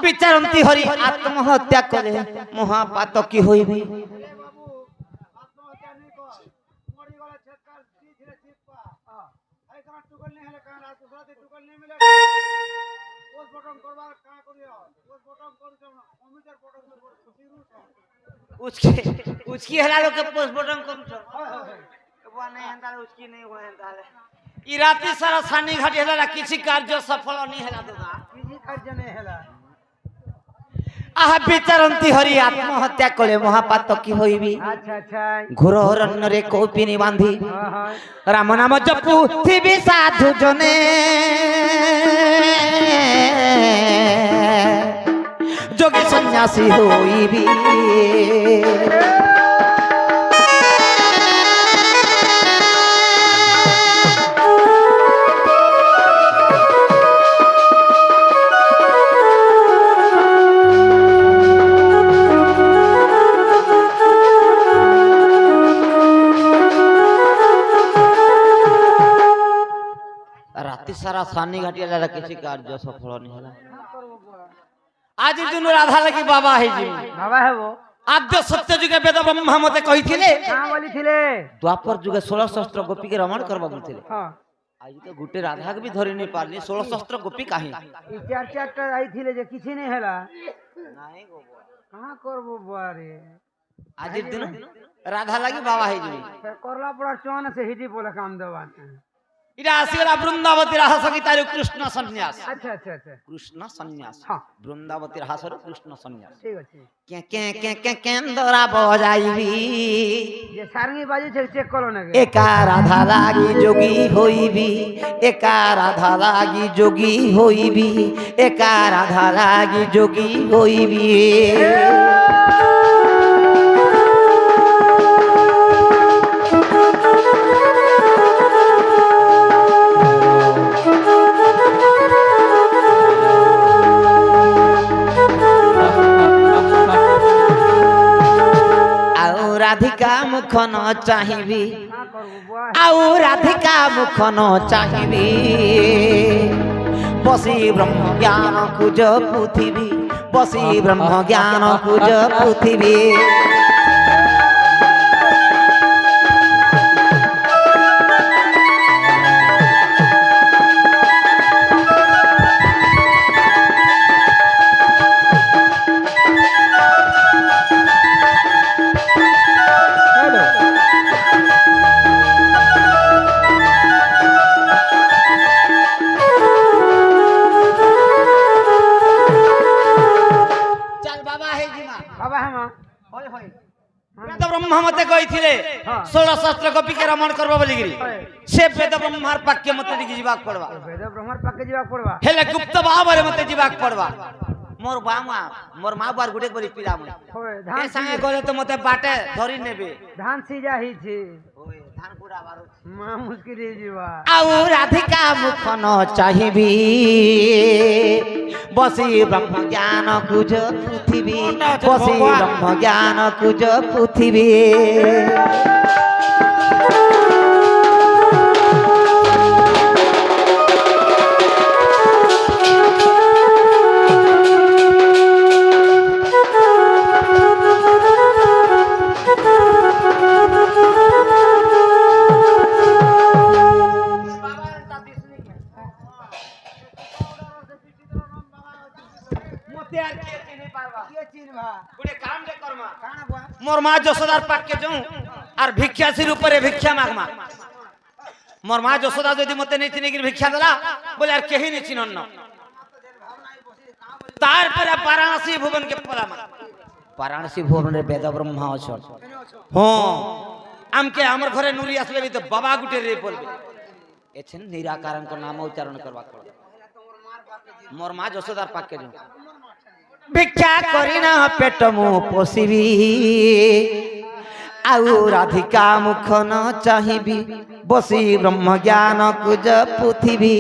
বিচারন্তি হরি আত্মহত্যা করে মহাপাতকী হইবি। उसकी हला लोग के पोस्टमार्टम कम छ वो नहीं हंदा उसकी नहीं हो हंदा ई राती सारा सानी घाटी हला किसी कार्य सफल नहीं हला दादा किसी कार्य नहीं हला आह विचारंती हरि आत्महत्या कले महापातकी होइबी। अच्छा अच्छा घोर अरण्य रे कौपिनी बांधी राम नाम जपु थिबी साधु जने जोगी सन्यासी होइबी। राति सारा सानी घाटिया लाला किसी कार्य सफल नहीं होला। आज दिन राधा लगी बाबा है जी बाबा है वो आद्य सत्य जुगे वेद ब्रह्मा मते कहिथिले हां बोलिथिले द्वापर जुगे 16 शस्त्र गोपी के रमण करबा बोलथिले। हां आज तो गुटे राधा के भी धरि नहीं पारनी 16 शस्त्र गोपी काहे ई चार चारटा आइथिले जे किछि नहीं हला नाही गो कहां करबो बारे आज दिन राधा लगी बाबा है जी करला पड़ा चोन से हिडी बोला काम देवान इरा आसीरा वृंदावती राहा सगितारु कृष्ण सन्यास। अच्छा अच्छा अच्छा कृष्ण सन्यास हां वृंदावती राहा सर कृष्ण सन्यास ठीक अछि के केंदरा बजाइबी जे सारंगी बाजू छे चेक करो ना एका राधा लागी जोगी होइबी एका राधा लागी जोगी होइबी एका राधा लागी जोगी होइबी। राधिका मुख न चाहिबी आउ राधिका मुख न चाहिबी बसी ब्रह्म ज्ञान कुज पृथ्वी बसी ब्रह्म ज्ञान कुज पृथ्वी। ब्रह्मा मते कहिथिले 16 शस्त्र गोपी के रमण करबा बोली गिरी से वेद ब्रह्मार पाक्य मते जीवाक पड़वा वेद ब्रह्मार पाक्य जीवाक पड़वा हेले गुप्त बाबरे मते जीवाक पड़वा मोर बामा मोर मां बार गुटे बली पिला म होय धान संगे गले तो मते बाटे धरि नेबे धान सीजा ही छी होय धान पूरा बारो मां मुश्किल जीवा आउ राधिका मुख न चाहिबी बसी ब्रह्म ज्ञान कुज पृथ्वी बसी ब्रह्म ज्ञान कुज पृथ्वी। मोर मां जसोदार पाक के जाऊं और भिक्षा सिर ऊपर भिक्षा मागमा मोर मां जसोदा जदि मते नहीं चिनी भिक्षा देला बोले यार केही नहीं चिनन तार पर वाराणसी भुवन के परामा वाराणसी भुवन रे वेद ब्रह्मा अछन हां आम के हमर घरे नुरी आसले भी तो बाबा गुटे रे बोलबे एछन निराकारण को नाम उच्चारण करबा पड़ो मोर मां जसोदार पाक के जाऊं भिक्षा करिना पेट मु पोसिबी आउ राधिका मुख न चाहिबी बसी ब्रह्म ज्ञान कुज पृथ्वी।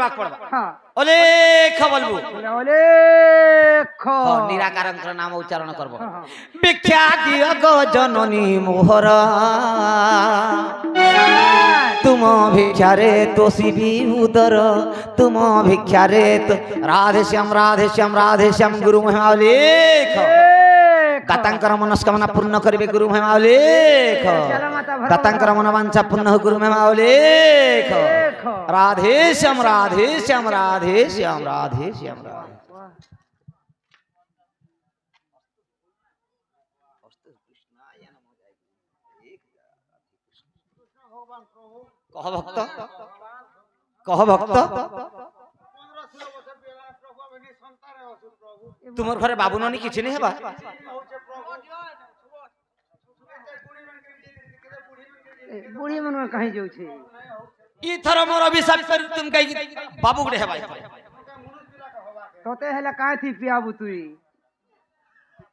करबाक पड़बा हां ओलेख बोलबू ओलेख निराकारंकर नाम उच्चारण करबो भिक्षा दियो गो जननी मोहर तुम भिक्षारे तोषिबी उदर तुम भिक्षारे तो राधे श्याम गुरु महिमा उल्लेख दातांकर मनस्कामना पूर्ण करिवे गुरु महिमा उल्लेख दातांकर मनवांछा पूर्ण हो गुरु महिमा उल्लेख राधे श्याम कह भक्त तुमर घरे बाबू नानी किछि नहीं हेबा बुढ़ी मन कहीं जाउ छे ई थर मोर अभिशाप कर तुम कहि बाबू गुडे हेबा तोते हेला काहे थी पियाबू तुई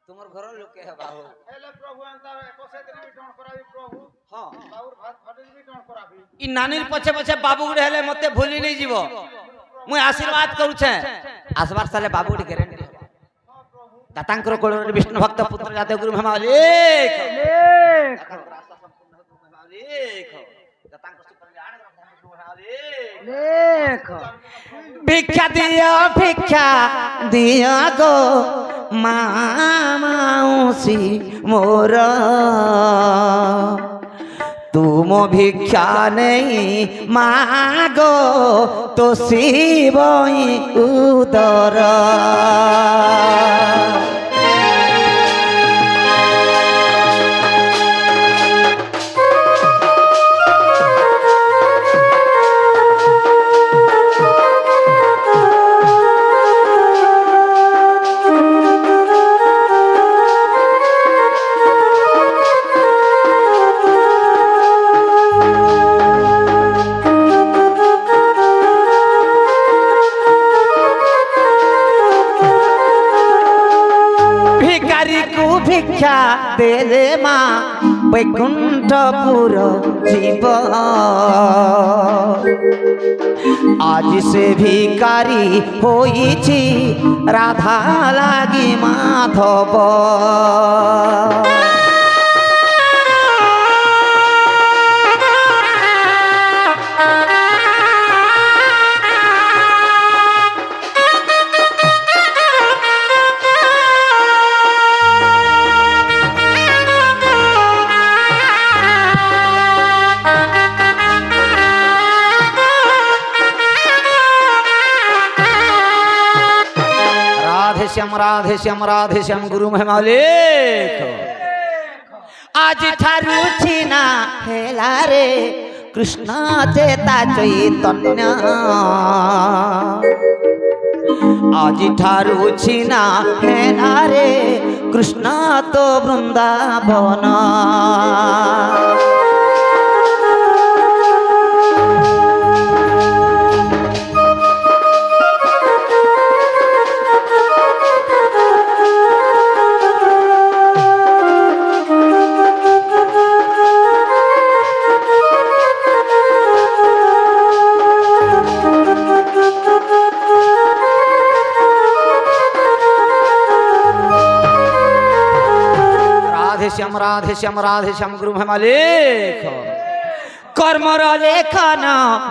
तुमर घर लोग के हेबा हो हेले प्रभु अंता कोसे दिन भी टोन कराबी प्रभु हां बाबूर भात फाटल भी टोन कराबी ई नानीर पछे पछे बाबू गुडे हेले मते भूली नहीं जीवो मुई आशीर्वाद करू छे आसबार साले बाबू गुडे गारंटी दातांकर कोळ विष्णु भक्त पुत्र जाते गुरु महिमा लेख भिक्षा दिया गो माउसी मोर तुम भिक्षा नहीं मागो तो शिवई उदर भिक्षा दे दे माँ वैकुंठपुर जीव आज से भिकारी होइछि राधा लागी माधव राधे श्याम गुरु महिमा लेख आज ठारू छिना हेला रे कृष्ण चेता चैतन्य आज ठारू छिना हेला रे कृष्ण तो वृंदावन राधे श्याम गुरु महिमा लेख कर्मर लेखन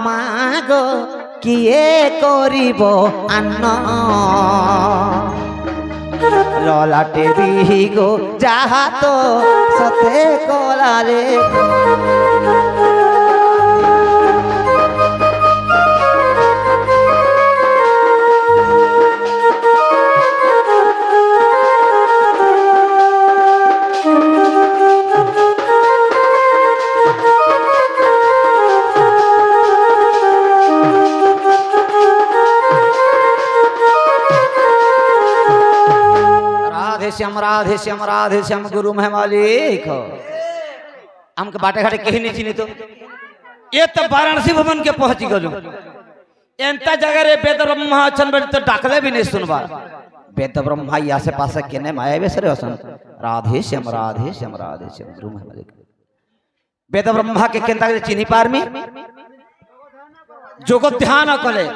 मागो किए करिबो अन्न ललाटे बिहिगो जाहा तो सते कलाले राधे श्याम गुरु महिमा लेख हमके बाटे घाटे कहीं नहीं चिनी तो ये तो वाराणसी भवन के पहुंच गलु एंता जगह रे वेद ब्रह्मा अछन बड़ी तो डाकले भी नहीं सुनबा वेद ब्रह्मा या से पास केने माया बेसरे असन राधे श्याम गुरु महिमा लेख वेद ब्रह्मा के केंता चिन्ही पारमी जोग ध्यान कले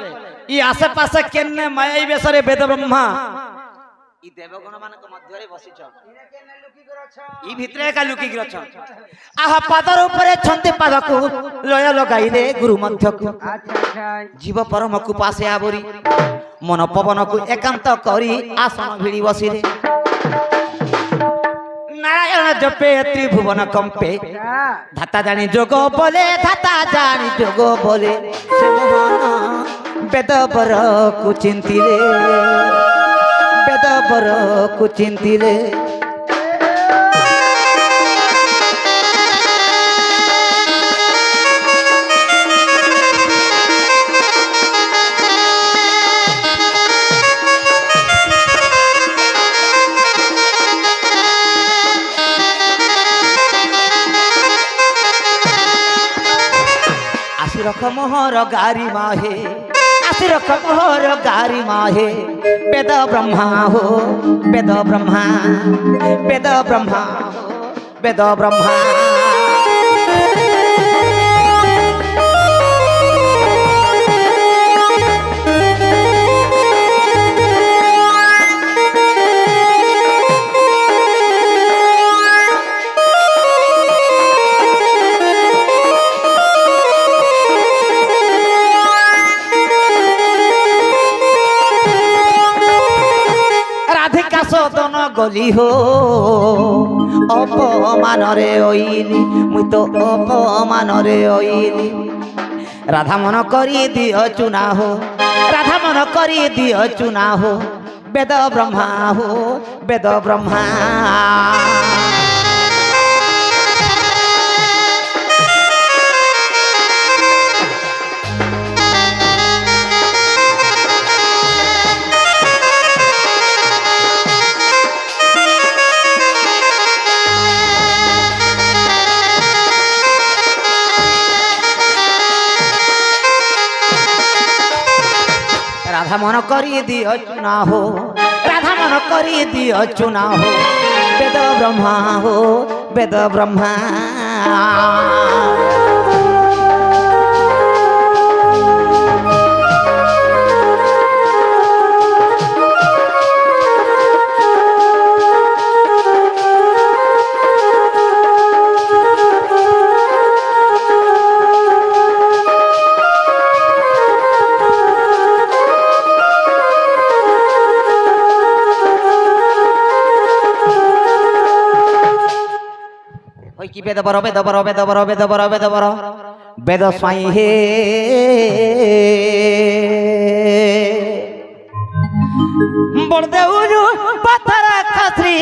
ই আশেপাশে কেনে মায়াই বেসরে বেদ ব্রহ্মা ই দেবগণ মানক মধ্যরে বসিছ ই ভিতরে একা লুকি গছ আহা পাদর উপরে ছন্তে পাদকু লয় লগাইলে গুরু মধ্যকু জীব পরমকু পাশে আবরি মন পবনকু একান্ত করি আসন ভিড়ি বসিলে নারায়ণ জপে ত্রিভুবন কম্পে ধাতা জানি যোগ বলে ধাতা জানি যোগ বলে সে মোহন বেদবর কুচিন্তিলে বেদবর কুচিন্তিলে মোহর গারি মাহে আসি রখ মোহর গারি মাহে বেদ ব্রহ্মা হো বেদ ব্রহ্মা বেদ ব্রহ্মা বেদ ব্রহ্মা সদন গলি হো অপমানরে ওইলি মুই তো অপমানরে ওইলি রাধা মন করি দিও চুনা হো রাধা মন করি দিও চুনা হো বেদ ব্রহ্মা হো বেদ ব্রহ্মা রাধা মন করি দিও চুনা হো রাধা মন করি দিও চুনা হো বেদ ব্রহ্মা হো বেদ ব্রহ্মা কি বেদ বর বেদ বর বেদ বর বেদ বর বেদ বর বেদ স্বাই হে বড়দেউ পাথর খাসরি